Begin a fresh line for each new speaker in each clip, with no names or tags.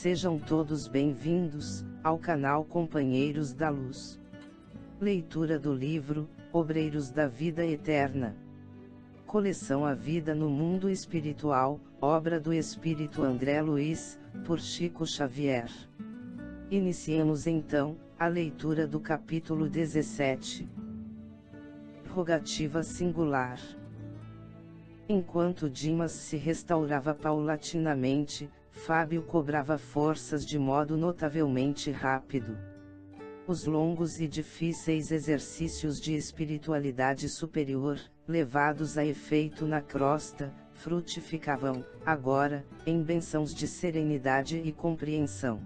Sejam todos bem-vindos ao canal Companheiros da Luz. Leitura do livro Obreiros da Vida Eterna. Coleção A Vida no Mundo Espiritual, obra do Espírito André Luiz, por Chico Xavier. Iniciemos então a leitura do capítulo 17. Rogativa singular. Enquanto Dimas se restaurava paulatinamente, Fábio cobrava forças de modo notavelmente rápido. Os longos e difíceis exercícios de espiritualidade superior, levados a efeito na crosta, frutificavam, agora, em bênçãos de serenidade e compreensão.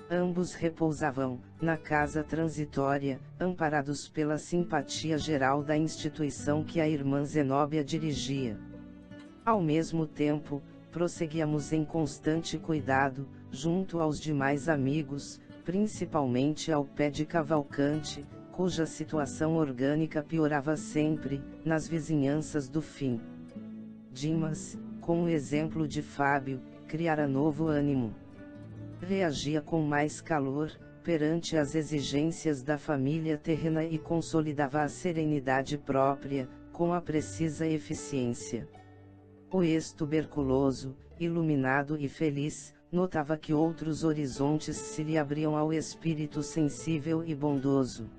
Ambos repousavam, na casa transitória, amparados pela simpatia geral da instituição que a irmã Zenóbia dirigia. Ao mesmo tempo, prosseguíamos em constante cuidado, junto aos demais amigos, principalmente ao pé de Cavalcante, cuja situação orgânica piorava sempre, nas vizinhanças do fim. Dimas, com o exemplo de Fábio, criara novo ânimo. Reagia com mais calor, perante as exigências da família terrena e consolidava a serenidade própria, com a precisa eficiência. O ex-tuberculoso, iluminado e feliz, notava que outros horizontes se lhe abriam ao espírito sensível e bondoso.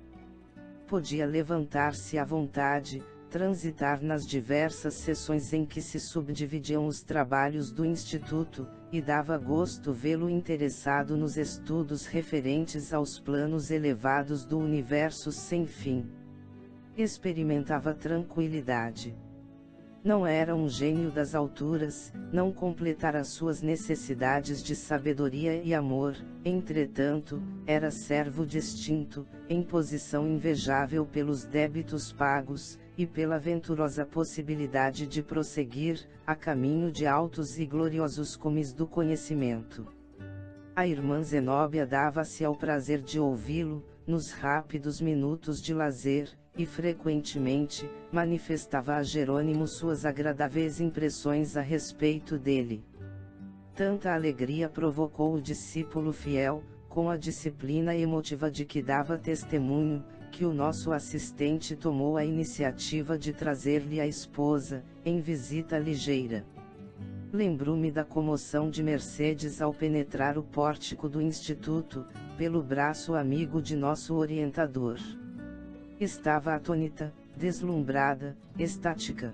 Podia levantar-se à vontade, transitar nas diversas seções em que se subdividiam os trabalhos do Instituto, e dava gosto vê-lo interessado nos estudos referentes aos planos elevados do universo sem fim. Experimentava tranquilidade. Não era um gênio das alturas, não completara suas necessidades de sabedoria e amor, entretanto, era servo distinto, em posição invejável pelos débitos pagos, e pela venturosa possibilidade de prosseguir, a caminho de altos e gloriosos cumes do conhecimento. A irmã Zenóbia dava-se ao prazer de ouvi-lo, nos rápidos minutos de lazer, e frequentemente, manifestava a Jerônimo suas agradáveis impressões a respeito dele. Tanta alegria provocou o discípulo fiel, com a disciplina emotiva de que dava testemunho, que o nosso assistente tomou a iniciativa de trazer-lhe a esposa, em visita ligeira. Lembro-me da comoção de Mercedes ao penetrar o pórtico do Instituto, pelo braço amigo de nosso orientador. Estava atônita, deslumbrada, estática.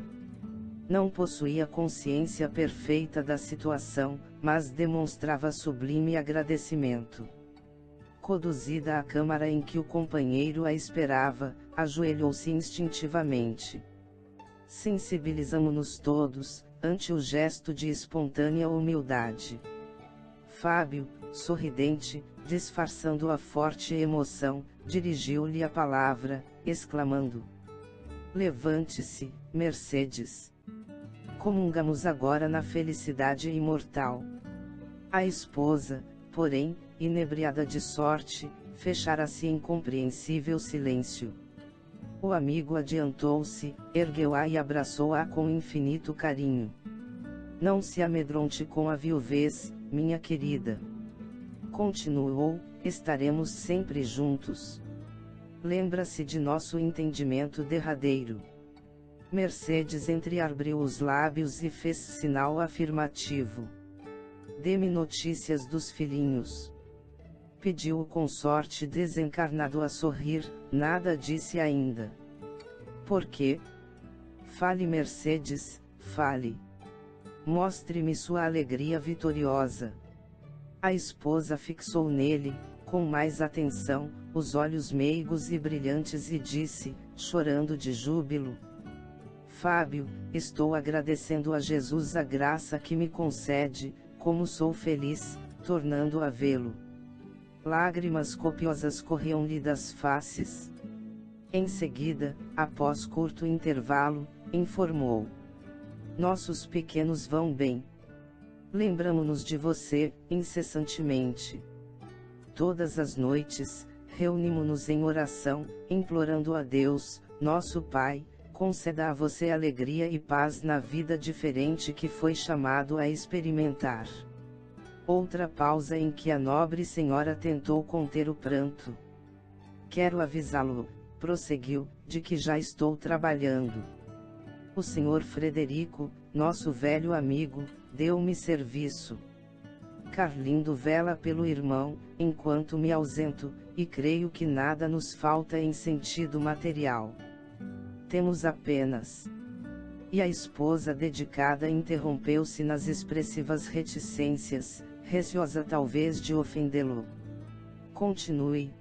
Não possuía consciência perfeita da situação, mas demonstrava sublime agradecimento. Conduzida à câmara em que o companheiro a esperava, ajoelhou-se instintivamente. Sensibilizamo-nos todos, ante o gesto de espontânea humildade. Fábio, sorridente, disfarçando a forte emoção, dirigiu-lhe a palavra, exclamando: "Levante-se, Mercedes. Comungamos agora na felicidade imortal." A esposa, porém, inebriada de sorte, fechara-se em compreensível silêncio. O amigo adiantou-se, ergueu-a e abraçou-a com infinito carinho. "Não se amedronte com a viuvez, minha querida. Continuou, estaremos sempre juntos. Lembra-se de nosso entendimento derradeiro." Mercedes entreabriu os lábios e fez sinal afirmativo. "Dê-me notícias dos filhinhos." Pediu o consorte desencarnado a sorrir, nada disse ainda. "Por quê? Fale, Mercedes, fale. Mostre-me sua alegria vitoriosa." A esposa fixou nele, com mais atenção, os olhos meigos e brilhantes e disse, chorando de júbilo: "Fábio, estou agradecendo a Jesus a graça que me concede, como sou feliz, tornando a vê-lo." Lágrimas copiosas corriam-lhe das faces. Em seguida, após curto intervalo, informou: "Nossos pequenos vão bem. Lembramo-nos de você, incessantemente. Todas as noites, reunimo-nos em oração, implorando a Deus, nosso Pai, conceda a você alegria e paz na vida diferente que foi chamado a experimentar. Outra pausa em que a nobre senhora tentou conter o pranto. Quero avisá-lo, prosseguiu, de que já estou trabalhando. O Sr. Frederico, nosso velho amigo, deu-me serviço. Carlindo vela pelo irmão, enquanto me ausento, e creio que nada nos falta em sentido material. Temos apenas. E a esposa dedicada interrompeu-se nas expressivas reticências, receosa talvez de ofendê-lo. Continue.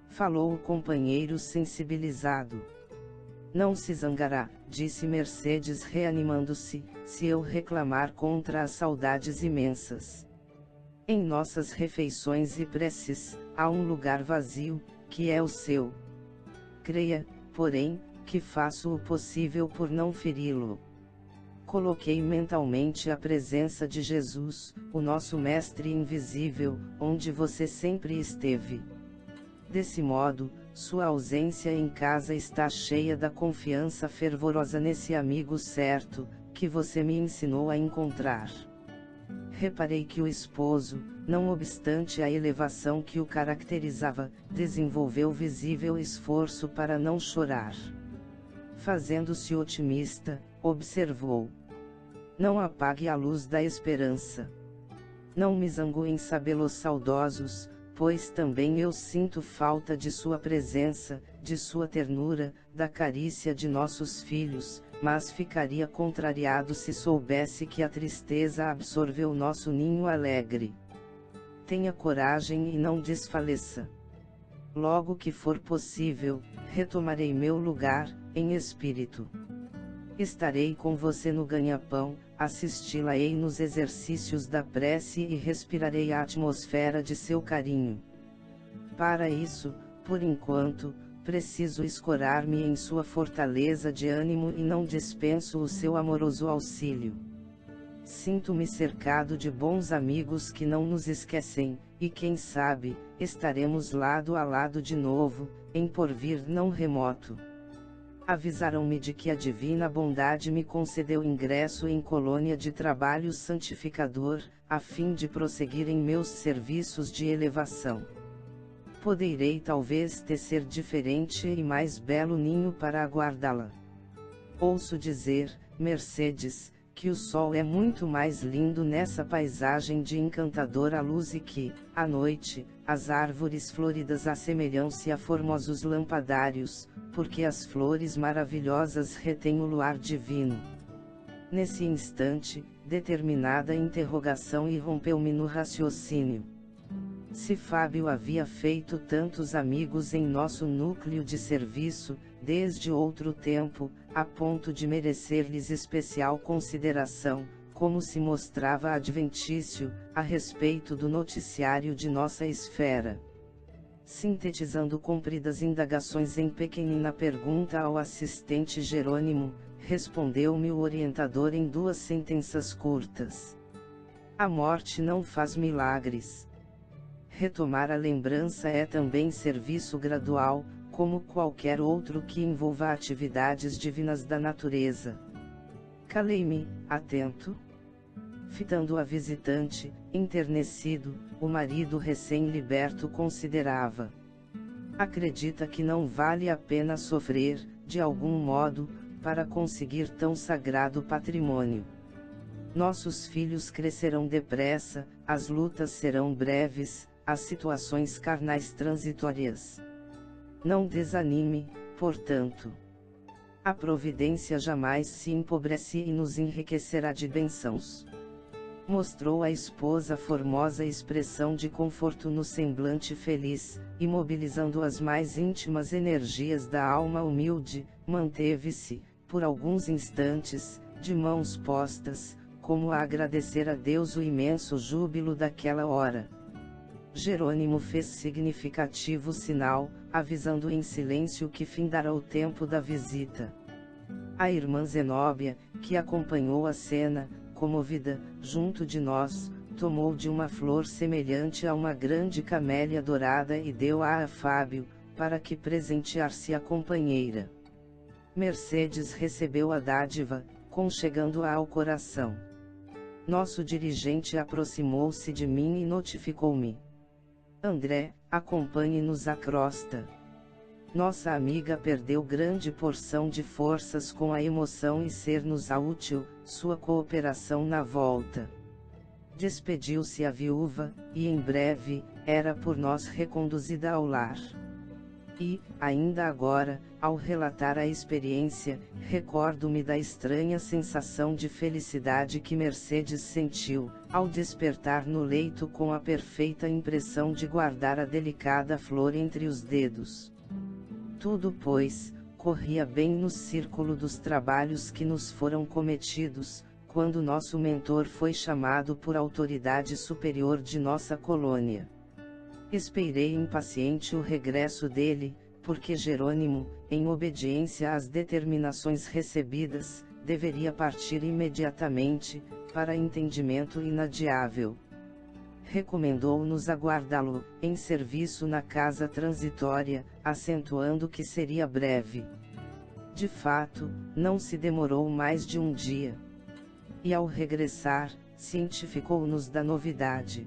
Falou o companheiro sensibilizado. Não se zangará, disse Mercedes reanimando-se, se eu reclamar contra as saudades imensas. Em nossas refeições e preces, há um lugar vazio, que é o seu. Creia, porém, que faço o possível por não feri-lo. Coloquei mentalmente a presença de Jesus, o nosso Mestre invisível, onde você sempre esteve. Desse modo, sua ausência em casa está cheia da confiança fervorosa nesse amigo certo, que você me ensinou a encontrar. Reparei que o esposo, não obstante a elevação que o caracterizava, desenvolveu visível esforço para não chorar. Fazendo-se otimista, observou. Não apague a luz da esperança. Não me zango em sabê-los saudosos, pois também eu sinto falta de sua presença, de sua ternura, da carícia de nossos filhos, mas ficaria contrariado se soubesse que a tristeza absorveu nosso ninho alegre. Tenha coragem e não desfaleça. Logo que for possível, retomarei meu lugar, em espírito. Estarei com você no ganha-pão, assisti-la-ei nos exercícios da prece e respirarei a atmosfera de seu carinho. Para isso, por enquanto, preciso escorar-me em sua fortaleza de ânimo e não dispenso o seu amoroso auxílio. Sinto-me cercado de bons amigos que não nos esquecem, e quem sabe, estaremos lado a lado de novo, em porvir não remoto. Avisaram-me de que a divina bondade me concedeu ingresso em colônia de trabalho santificador, a fim de prosseguir em meus serviços de elevação. Poderei talvez tecer diferente e mais belo ninho para aguardá-la. Ouço dizer, Mercedes, que o sol é muito mais lindo nessa paisagem de encantadora luz e que, à noite, as árvores floridas assemelham-se a formosos lampadários, porque as flores maravilhosas retêm o luar divino. Nesse instante, determinada interrogação irrompeu-me no raciocínio. Se Fábio havia feito tantos amigos em nosso núcleo de serviço, desde outro tempo, a ponto de merecer-lhes especial consideração, como se mostrava adventício, a respeito do noticiário de nossa esfera. Sintetizando compridas indagações em pequenina pergunta ao assistente Jerônimo, respondeu-me o orientador em 2 sentenças curtas. A morte não faz milagres. Retomar a lembrança é também serviço gradual, como qualquer outro que envolva atividades divinas da natureza. Calei-me, atento. Fitando a visitante, enternecido, o marido recém-liberto considerava. Acredita que não vale a pena sofrer, de algum modo, para conseguir tão sagrado patrimônio. Nossos filhos crescerão depressa, as lutas serão breves, as situações carnais transitórias. Não desanime, portanto. A providência jamais se empobrece e nos enriquecerá de bênçãos. Mostrou à esposa formosa expressão de conforto no semblante feliz, e mobilizando as mais íntimas energias da alma humilde, manteve-se, por alguns instantes, de mãos postas, como a agradecer a Deus o imenso júbilo daquela hora. Jerônimo fez significativo sinal, avisando em silêncio que findara o tempo da visita. A irmã Zenóbia, que acompanhou a cena, comovida, junto de nós, tomou de uma flor semelhante a uma grande camélia dourada e deu-a a Fábio, para que presentear-se a companheira. Mercedes recebeu a dádiva, conchegando-a ao coração. Nosso dirigente aproximou-se de mim e notificou-me: André, acompanhe-nos à crosta. Nossa amiga perdeu grande porção de forças com a emoção e ser-nos útil, sua cooperação na volta. Despediu-se a viúva, e em breve, era por nós reconduzida ao lar. E, ainda agora, ao relatar a experiência, recordo-me da estranha sensação de felicidade que Mercedes sentiu, ao despertar no leito com a perfeita impressão de guardar a delicada flor entre os dedos. Tudo, pois, corria bem no círculo dos trabalhos que nos foram cometidos, quando nosso mentor foi chamado por autoridade superior de nossa colônia. Esperei impaciente o regresso dele, porque Jerônimo, em obediência às determinações recebidas, deveria partir imediatamente, para entendimento inadiável. Recomendou-nos aguardá-lo, em serviço na casa transitória, acentuando que seria breve. De fato, não se demorou mais de um dia. E ao regressar, cientificou-nos da novidade.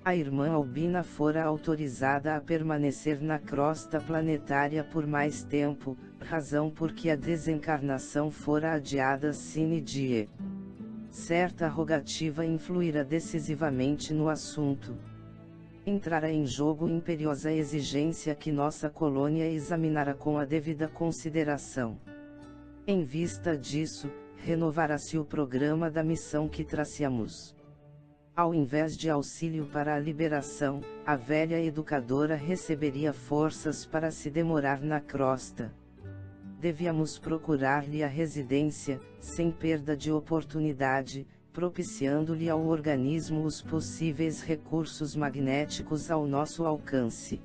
A irmã Albina fora autorizada a permanecer na crosta planetária por mais tempo, razão por que a desencarnação fora adiada sine die. Certa rogativa influíra decisivamente no assunto. Entrara em jogo imperiosa exigência que nossa colônia examinara com a devida consideração. Em vista disso, renovara-se o programa da missão que traçamos. Ao invés de auxílio para a liberação, a velha educadora receberia forças para se demorar na crosta. Devíamos procurar-lhe a residência, sem perda de oportunidade, propiciando-lhe ao organismo os possíveis recursos magnéticos ao nosso alcance.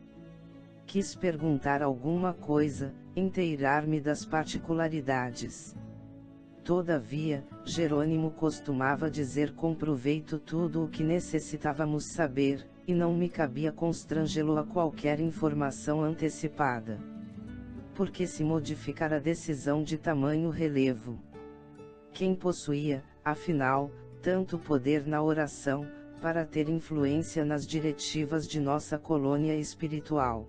Quis perguntar alguma coisa, inteirar-me das particularidades. Todavia, Jerônimo costumava dizer com proveito tudo o que necessitávamos saber, e não me cabia constrangê-lo a qualquer informação antecipada. Porque se modificar a decisão de tamanho relevo? Quem possuía, afinal, tanto poder na oração, para ter influência nas diretivas de nossa colônia espiritual?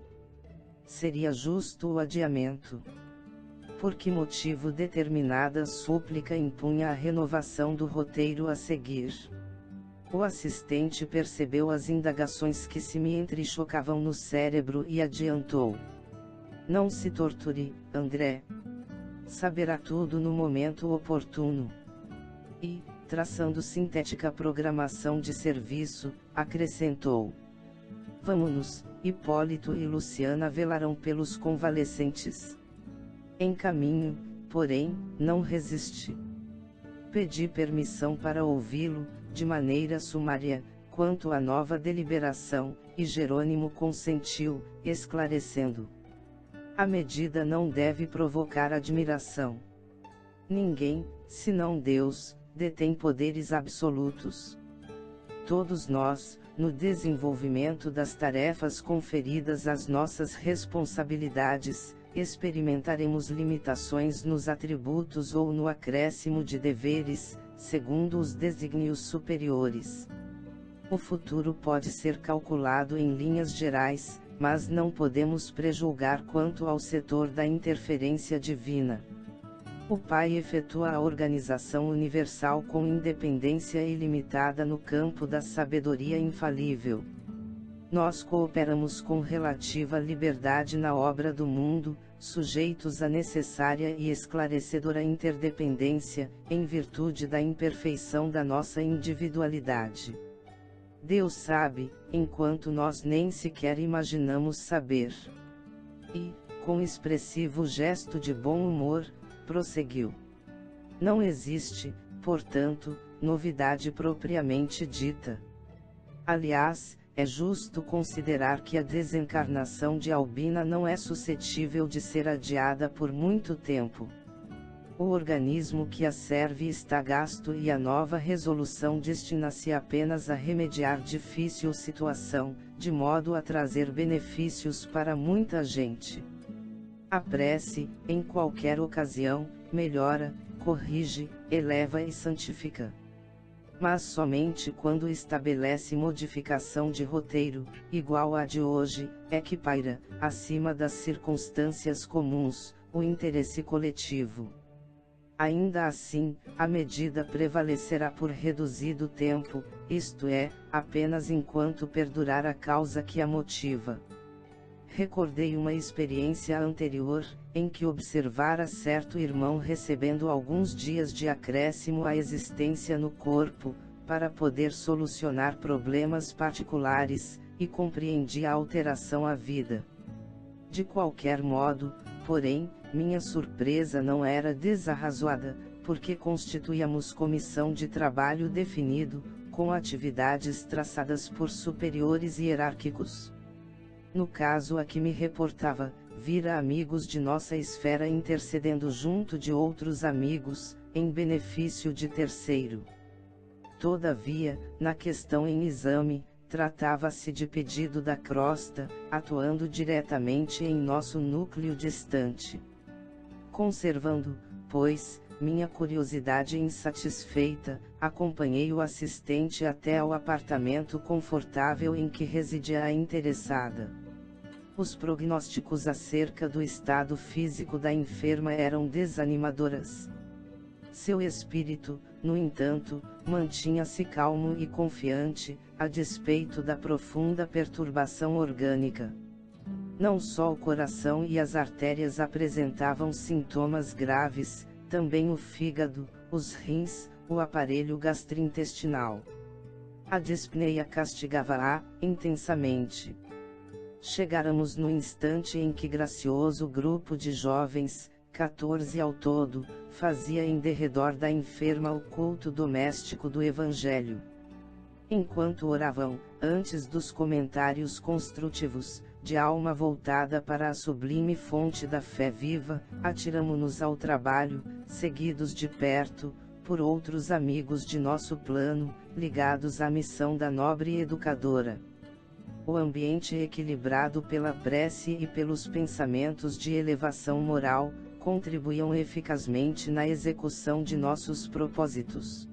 Seria justo o adiamento? Por que motivo determinada súplica impunha a renovação do roteiro a seguir? O assistente percebeu as indagações que se me entrechocavam no cérebro e adiantou: Não se torture, André. Saberá tudo no momento oportuno. E, traçando sintética programação de serviço, acrescentou: Vamo-nos, Hipólito e Luciana velarão pelos convalescentes. Em caminho, porém, não resisti. Pedi permissão para ouvi-lo, de maneira sumária, quanto à nova deliberação, e Jerônimo consentiu, esclarecendo: A medida não deve provocar admiração. Ninguém, senão Deus, detém poderes absolutos. Todos nós, no desenvolvimento das tarefas conferidas às nossas responsabilidades, experimentaremos limitações nos atributos ou no acréscimo de deveres, segundo os desígnios superiores. O futuro pode ser calculado em linhas gerais, mas não podemos prejulgar quanto ao setor da interferência divina. O Pai efetua a organização universal com independência ilimitada no campo da sabedoria infalível. Nós cooperamos com relativa liberdade na obra do mundo, sujeitos à necessária e esclarecedora interdependência, em virtude da imperfeição da nossa individualidade. Deus sabe, enquanto nós nem sequer imaginamos saber. E, com expressivo gesto de bom humor, prosseguiu: Não existe, portanto, novidade propriamente dita. Aliás, é justo considerar que a desencarnação de Albina não é suscetível de ser adiada por muito tempo. O organismo que a serve está gasto e a nova resolução destina-se apenas a remediar difícil situação, de modo a trazer benefícios para muita gente. A prece, em qualquer ocasião, melhora, corrige, eleva e santifica. Mas somente quando estabelece modificação de roteiro, igual à de hoje, é que paira, acima das circunstâncias comuns, o interesse coletivo. Ainda assim, a medida prevalecerá por reduzido tempo, isto é, apenas enquanto perdurar a causa que a motiva. Recordei uma experiência anterior, em que observara certo irmão recebendo alguns dias de acréscimo à existência no corpo, para poder solucionar problemas particulares, e compreendi a alteração à vida. De qualquer modo, porém, minha surpresa não era desarrazoada, porque constituíamos comissão de trabalho definido, com atividades traçadas por superiores hierárquicos. No caso a que me reportava, vira amigos de nossa esfera intercedendo junto de outros amigos, em benefício de terceiro. Todavia, na questão em exame, tratava-se de pedido da crosta, atuando diretamente em nosso núcleo distante. Conservando, pois, minha curiosidade insatisfeita, acompanhei o assistente até ao apartamento confortável em que residia a interessada. Os prognósticos acerca do estado físico da enferma eram desanimadoras. Seu espírito, no entanto, mantinha-se calmo e confiante, a despeito da profunda perturbação orgânica. Não só o coração e as artérias apresentavam sintomas graves, também o fígado, os rins, o aparelho gastrointestinal. A dispneia castigava-a, intensamente. Chegáramos no instante em que gracioso grupo de jovens, 14 ao todo, fazia em derredor da enferma o culto doméstico do Evangelho. Enquanto oravam, antes dos comentários construtivos, de alma voltada para a sublime fonte da fé viva, atiramo-nos ao trabalho, seguidos de perto, por outros amigos de nosso plano, ligados à missão da nobre educadora. O ambiente equilibrado pela prece e pelos pensamentos de elevação moral, contribuíam eficazmente na execução de nossos propósitos.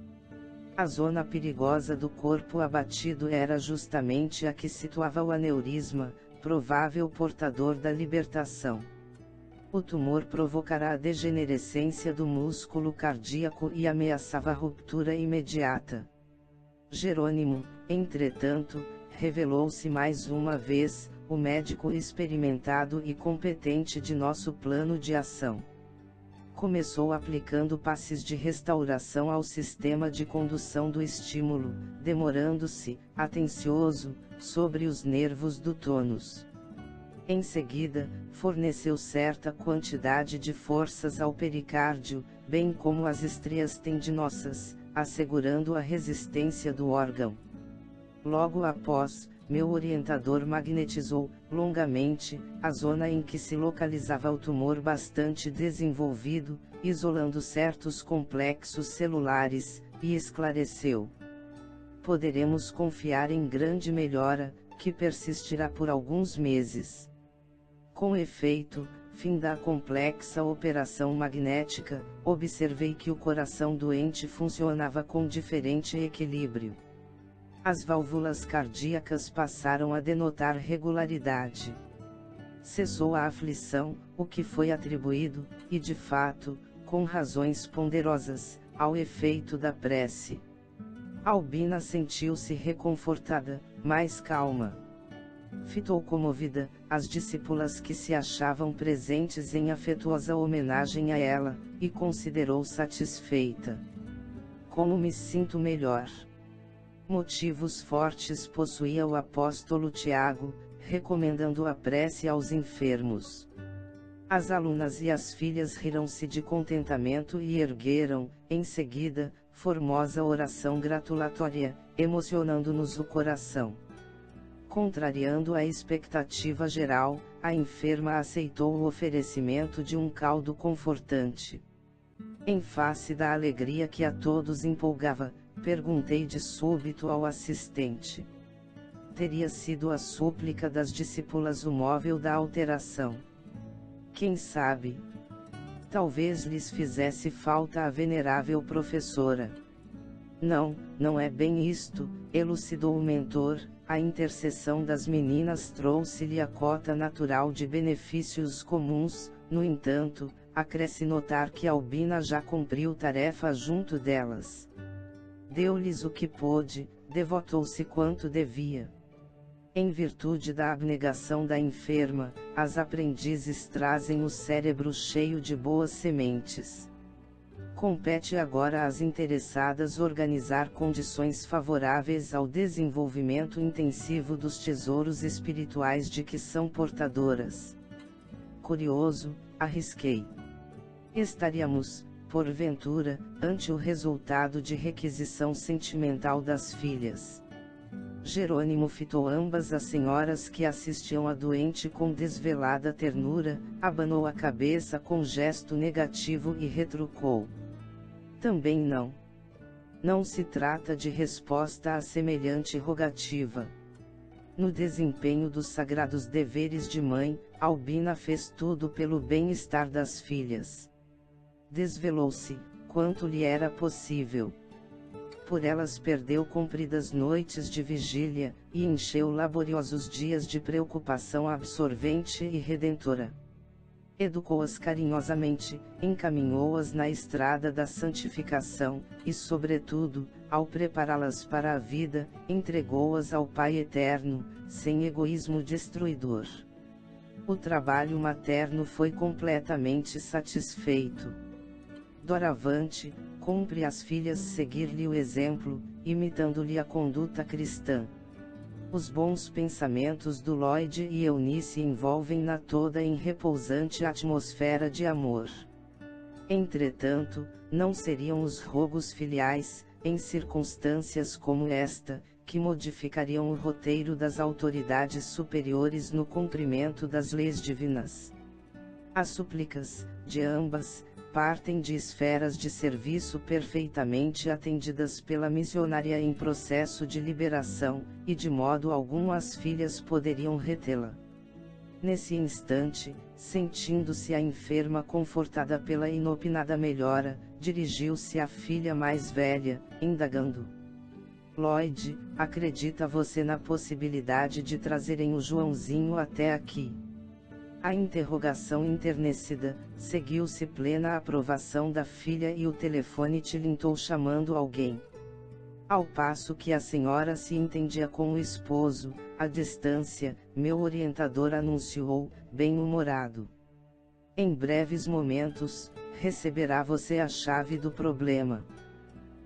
A zona perigosa do corpo abatido era justamente a que situava o aneurisma, provável portador da libertação. O tumor provocará a degenerescência do músculo cardíaco e ameaçava a ruptura imediata. Jerônimo, entretanto, revelou-se mais uma vez, o médico experimentado e competente de nosso plano de ação. Começou aplicando passes de restauração ao sistema de condução do estímulo, demorando-se, atencioso, sobre os nervos do tônus. Em seguida, forneceu certa quantidade de forças ao pericárdio, bem como às estrias tendinosas, assegurando a resistência do órgão. Logo após, meu orientador magnetizou, longamente, a zona em que se localizava o tumor bastante desenvolvido, isolando certos complexos celulares, e esclareceu: poderemos confiar em grande melhora, que persistirá por alguns meses. Com efeito, fim da complexa operação magnética, observei que o coração doente funcionava com diferente equilíbrio. As válvulas cardíacas passaram a denotar regularidade. Cessou a aflição, o que foi atribuído, e de fato, com razões ponderosas, ao efeito da prece. Albina sentiu-se reconfortada, mais calma. Fitou comovida, as discípulas que se achavam presentes em afetuosa homenagem a ela, e considerou satisfeita. Como me sinto melhor. Motivos fortes possuía o apóstolo Tiago, recomendando a prece aos enfermos. As alunas e as filhas riram-se de contentamento e ergueram, em seguida, formosa oração gratulatória, emocionando-nos o coração. Contrariando a expectativa geral, a enferma aceitou o oferecimento de um caldo confortante. Em face da alegria que a todos empolgava, perguntei de súbito ao assistente: teria sido a súplica das discípulas o móvel da alteração? Quem sabe? Talvez lhes fizesse falta a venerável professora. Não, não é bem isto, elucidou o mentor. A intercessão das meninas trouxe-lhe a cota natural de benefícios comuns. No entanto, acresce notar que Albina já cumpriu tarefa junto delas. Deu-lhes o que pôde, devotou-se quanto devia. Em virtude da abnegação da enferma, as aprendizes trazem o cérebro cheio de boas sementes. Compete agora às interessadas organizar condições favoráveis ao desenvolvimento intensivo dos tesouros espirituais de que são portadoras. Curioso, arrisquei. Estaríamos, porventura, ante o resultado de requisição sentimental das filhas. Jerônimo fitou ambas as senhoras que assistiam a doente com desvelada ternura, abanou a cabeça com gesto negativo e retrucou: também não. Não se trata de resposta a semelhante rogativa. No desempenho dos sagrados deveres de mãe, Albina fez tudo pelo bem-estar das filhas. Desvelou-se, quanto lhe era possível. Por elas perdeu compridas noites de vigília, e encheu laboriosos dias de preocupação absorvente e redentora. Educou-as carinhosamente, encaminhou-as na estrada da santificação, e sobretudo, ao prepará-las para a vida, entregou-as ao Pai Eterno, sem egoísmo destruidor. O trabalho materno foi completamente satisfeito. Doravante, cumpre às filhas seguir-lhe o exemplo, imitando-lhe a conduta cristã. Os bons pensamentos do Lloyd e Eunice envolvem-na toda em repousante atmosfera de amor. Entretanto, não seriam os rogos filiais, em circunstâncias como esta, que modificariam o roteiro das autoridades superiores no cumprimento das leis divinas. As súplicas, de ambas, partem de esferas de serviço perfeitamente atendidas pela missionária em processo de liberação, e de modo algum as filhas poderiam retê-la. Nesse instante, sentindo-se a enferma confortada pela inopinada melhora, dirigiu-se à filha mais velha, indagando: Lloyd, acredita você na possibilidade de trazerem o Joãozinho até aqui? A interrogação enternecida, seguiu-se plena aprovação da filha e o telefone tilintou chamando alguém. Ao passo que a senhora se entendia com o esposo, à distância, meu orientador anunciou, bem-humorado: em breves momentos, receberá você a chave do problema.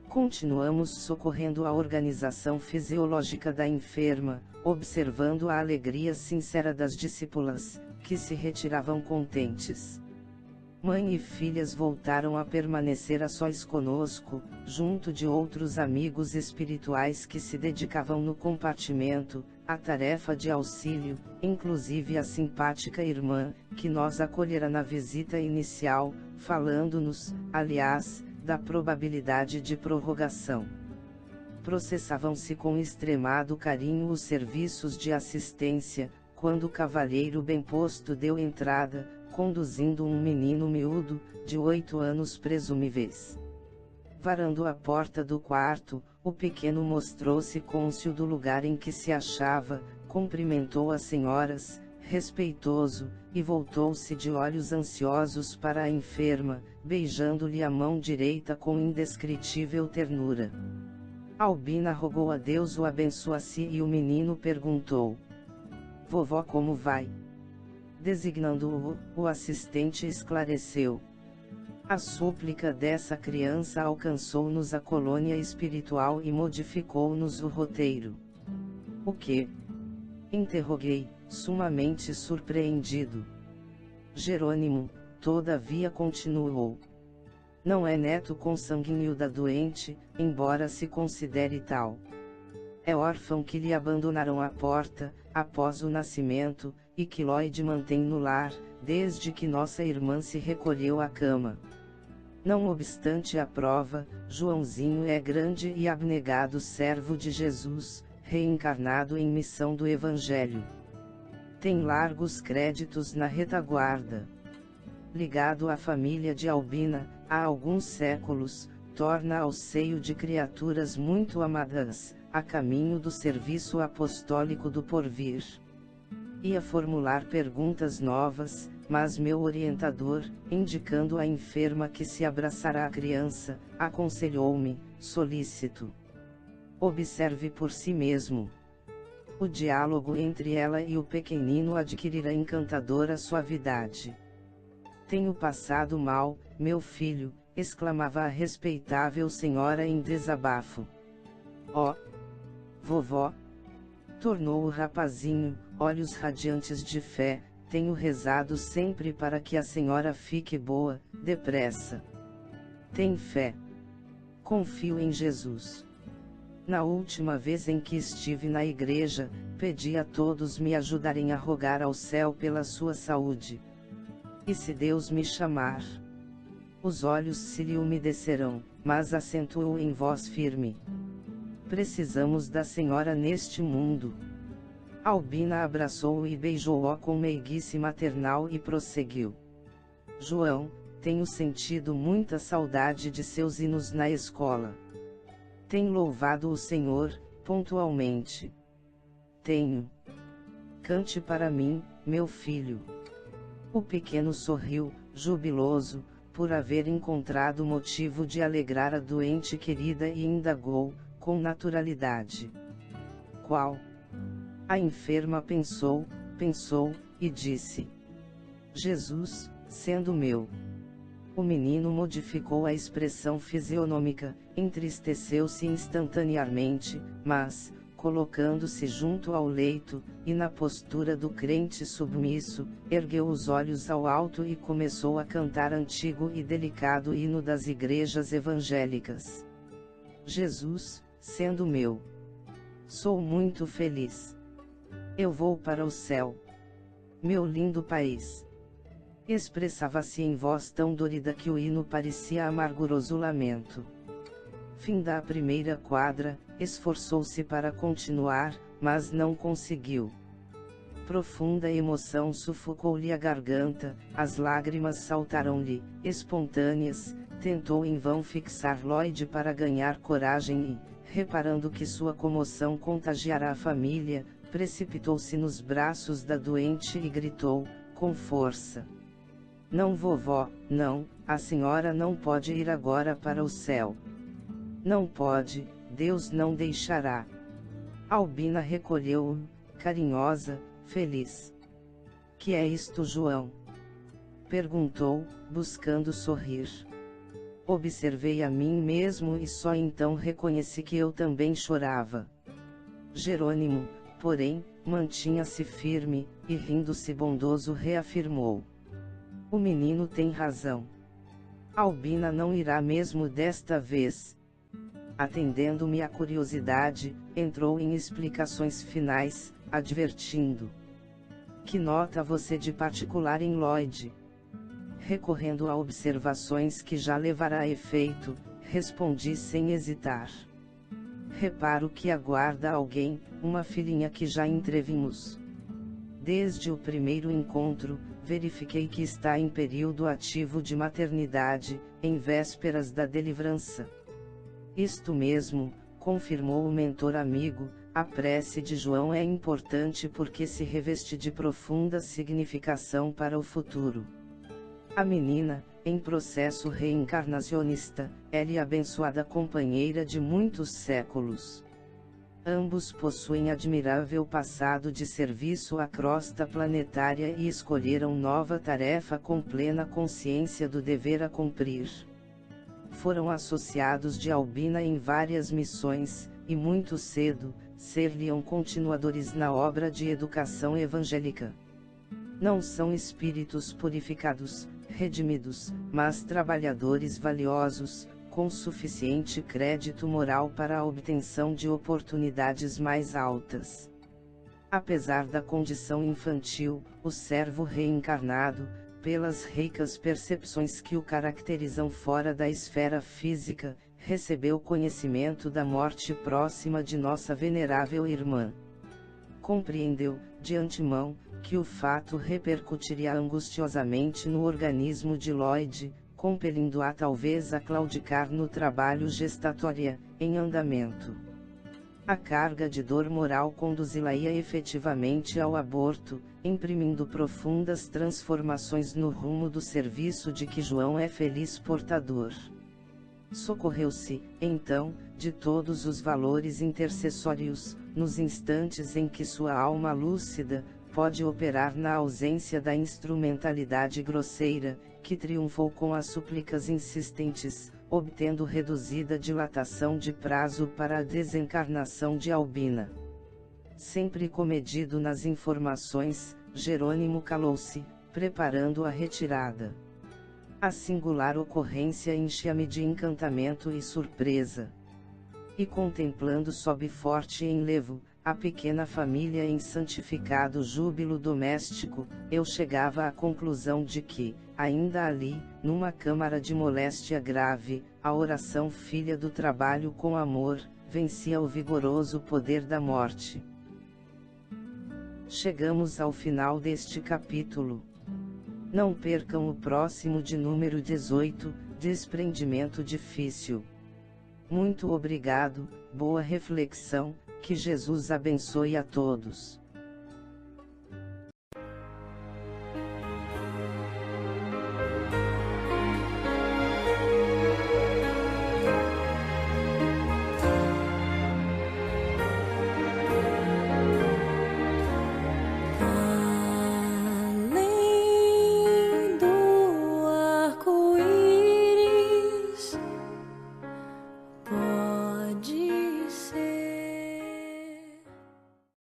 Continuamos socorrendo a organização fisiológica da enferma, observando a alegria sincera das discípulas, que se retiravam contentes. Mãe e filhas voltaram a permanecer a sós conosco, junto de outros amigos espirituais que se dedicavam no compartimento, à tarefa de auxílio, inclusive a simpática irmã, que nos acolhera na visita inicial, falando-nos, aliás, da probabilidade de prorrogação. Processavam-se com extremado carinho os serviços de assistência, quando o cavalheiro bem posto deu entrada, conduzindo um menino miúdo, de 8 anos presumíveis. Varando a porta do quarto, o pequeno mostrou-se cônscio do lugar em que se achava, cumprimentou as senhoras, respeitoso, e voltou-se de olhos ansiosos para a enferma, beijando-lhe a mão direita com indescritível ternura. Albina rogou a Deus o abençoasse e o menino perguntou: vovó, como vai? Designando-o, o assistente esclareceu: a súplica dessa criança alcançou-nos a colônia espiritual e modificou-nos o roteiro. O quê? Interroguei, sumamente surpreendido. Jerônimo, todavia, continuou: não é neto consanguíneo da doente, embora se considere tal. É órfão que lhe abandonaram a porta, após o nascimento, e que Lloyd mantém no lar, desde que nossa irmã se recolheu à cama. Não obstante a prova, Joãozinho é grande e abnegado servo de Jesus, reencarnado em missão do Evangelho. Tem largos créditos na retaguarda. Ligado à família de Albina, há alguns séculos, retorna ao seio de criaturas muito amadas, a caminho do serviço apostólico do porvir. Ia formular perguntas novas, mas meu orientador, indicando a enferma que se abraçara à criança, aconselhou-me, solícito: observe por si mesmo. O diálogo entre ela e o pequenino adquirirá encantadora suavidade. Tenho passado mal, meu filho, exclamava a respeitável senhora em desabafo. Ó, vovó, tornou o rapazinho, olhos radiantes de fé, tenho rezado sempre para que a senhora fique boa, depressa. Tem fé. Confio em Jesus. Na última vez em que estive na igreja, pedi a todos me ajudarem a rogar ao céu pela sua saúde. E se Deus me chamar, os olhos se lhe umedecerão, mas acentuou em voz firme: precisamos da senhora neste mundo. Albina abraçou-o e beijou-o com meiguice maternal e prosseguiu: João, tenho sentido muita saudade de seus hinos na escola. Tem louvado o Senhor, pontualmente. Tenho. Cante para mim, meu filho. O pequeno sorriu, jubiloso, por haver encontrado motivo de alegrar a doente querida e indagou, com naturalidade: qual? A enferma pensou, e disse: Jesus, sendo meu. O menino modificou a expressão fisionômica, entristeceu-se instantaneamente, mas, colocando-se junto ao leito, e na postura do crente submisso, ergueu os olhos ao alto e começou a cantar antigo e delicado hino das igrejas evangélicas. Jesus, sendo meu. Sou muito feliz. Eu vou para o céu. Meu lindo país. Expressava-se em voz tão dorida que o hino parecia amarguroso lamento. Fim da primeira quadra, esforçou-se para continuar, mas não conseguiu. Profunda emoção sufocou-lhe a garganta, as lágrimas saltaram-lhe, espontâneas, tentou em vão fixar Lloyd para ganhar coragem e, reparando que sua comoção contagiara a família, precipitou-se nos braços da doente e gritou, com força: Não, vovó, não, a senhora não pode ir agora para o céu. Não pode, Deus não deixará. Albina recolheu-o, carinhosa, feliz. Que é isto, João? Perguntou, buscando sorrir. Observei a mim mesmo e só então reconheci que eu também chorava. Jerônimo, porém, mantinha-se firme, e rindo-se bondoso reafirmou: o menino tem razão. Albina não irá mesmo desta vez. Atendendo-me à curiosidade, entrou em explicações finais, advertindo: que nota você de particular em Lloyd? Recorrendo a observações que já levará a efeito, respondi sem hesitar: reparo que aguarda alguém, uma filhinha que já entrevimos. Desde o primeiro encontro, verifiquei que está em período ativo de maternidade, em vésperas da delivrança. Isto mesmo, confirmou o mentor amigo, a prece de João é importante porque se reveste de profunda significação para o futuro. A menina, em processo reencarnacionista, é-lhe abençoada companheira de muitos séculos. Ambos possuem admirável passado de serviço à crosta planetária e escolheram nova tarefa com plena consciência do dever a cumprir. Foram associados de Albina em várias missões, e muito cedo, ser-lhe-ão continuadores na obra de educação evangélica. Não são espíritos purificados, redimidos, mas trabalhadores valiosos, com suficiente crédito moral para a obtenção de oportunidades mais altas. Apesar da condição infantil, o servo reencarnado, pelas ricas percepções que o caracterizam fora da esfera física, recebeu conhecimento da morte próxima de nossa venerável irmã. Compreendeu, de antemão, que o fato repercutiria angustiosamente no organismo de Lloyd, compelindo-a talvez a claudicar no trabalho gestatório, em andamento. A carga de dor moral conduzi-la-ia efetivamente ao aborto, imprimindo profundas transformações no rumo do serviço de que João é feliz portador. Socorreu-se, então, de todos os valores intercessórios, nos instantes em que sua alma lúcida pode operar na ausência da instrumentalidade grosseira, que triunfou com as súplicas insistentes, obtendo reduzida dilatação de prazo para a desencarnação de Albina. Sempre comedido nas informações, Jerônimo calou-se, preparando a retirada. A singular ocorrência enchia-me de encantamento e surpresa. E contemplando sob forte enlevo, a pequena família em santificado júbilo doméstico, eu chegava à conclusão de que, ainda ali, numa câmara de moléstia grave, a oração filha do trabalho com amor, vencia o vigoroso poder da morte. Chegamos ao final deste capítulo. Não percam o próximo de número 18, Desprendimento Difícil. Muito obrigado, boa reflexão, que Jesus abençoe a todos.